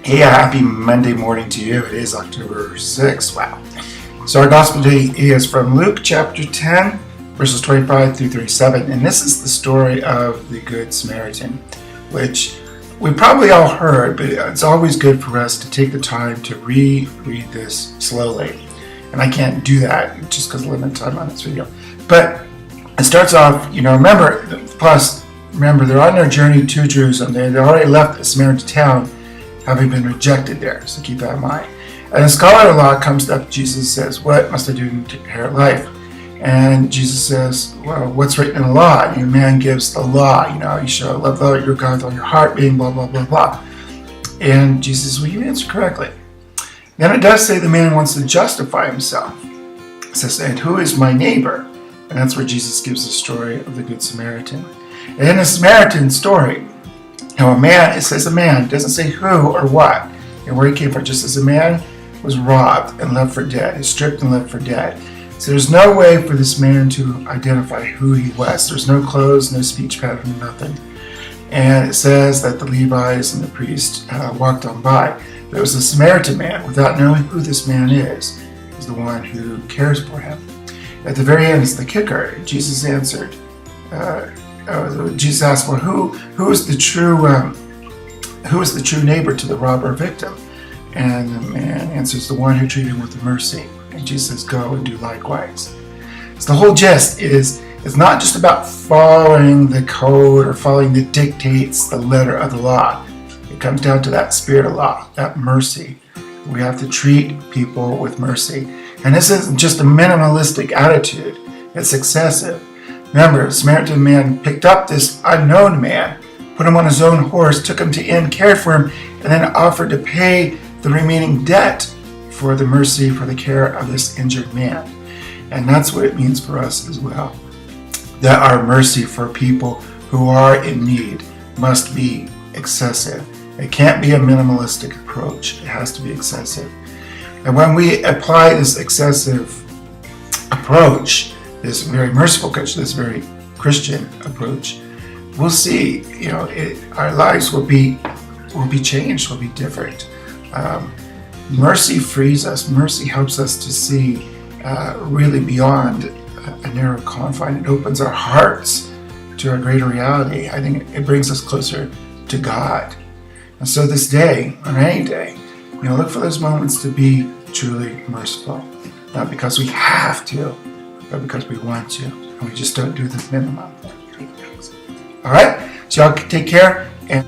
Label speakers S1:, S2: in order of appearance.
S1: Hey, happy Monday morning to you. It is October 6th. Wow. So our gospel today is from Luke chapter 10, verses 25 through 37. And this is the story of the Good Samaritan, which we probably all heard, but it's always good for us to take the time to reread this slowly. And I can't do that just because of limited time on this video. But it starts off, remember, they're on their journey to Jerusalem. They already left the Samaritan town, having been rejected there, so keep that in mind. And a scholar of law comes up to Jesus and says, "What must I do to inherit life?" And Jesus says, "Well, what's written in the law?" And the man gives the law, you shall love the Lord your God with all your heart, being blah, blah, blah, blah. And Jesus says, "Well, you answered correctly." Then it does say the man wants to justify himself. It says, "And who is my neighbor?" And that's where Jesus gives the story of the Good Samaritan. And in the Samaritan story, it says a man, it doesn't say who or what, and where he came from. Just as a man was robbed and left for dead, is stripped and left for dead. So there's no way for this man to identify who he was. There's no clothes, no speech pattern, nothing. And it says that the Levites and the priest walked on by. But it was the Samaritan man, without knowing who this man is the one who cares for him. At the very end is the kicker. Jesus answered, Jesus asked, "Well, who is the true neighbor to the robber victim?" And the man answers, "The one who treated him with mercy." And Jesus says, "Go and do likewise." So the whole gist is, it's not just about following the code or following the dictates, the letter of the law. It comes down to that spirit of law, that mercy. We have to treat people with mercy. And this isn't just a minimalistic attitude. It's excessive. Remember, the Samaritan man picked up this unknown man, put him on his own horse, took him to inn, cared for him, and then offered to pay the remaining debt for the mercy, for the care of this injured man. And that's what it means for us as well. That our mercy for people who are in need must be excessive. It can't be a minimalistic approach. It has to be excessive. And when we apply this excessive approach, this very merciful approach, this very Christian approach, we'll see, our lives will be changed, will be different. Mercy frees us. Mercy helps us to see really beyond a narrow confine. It opens our hearts to a greater reality. I think it brings us closer to God. And so this day, or any day, look for those moments to be truly merciful. Not because we have to, but because we want to. And we just don't do the minimum. All right? So y'all take care. And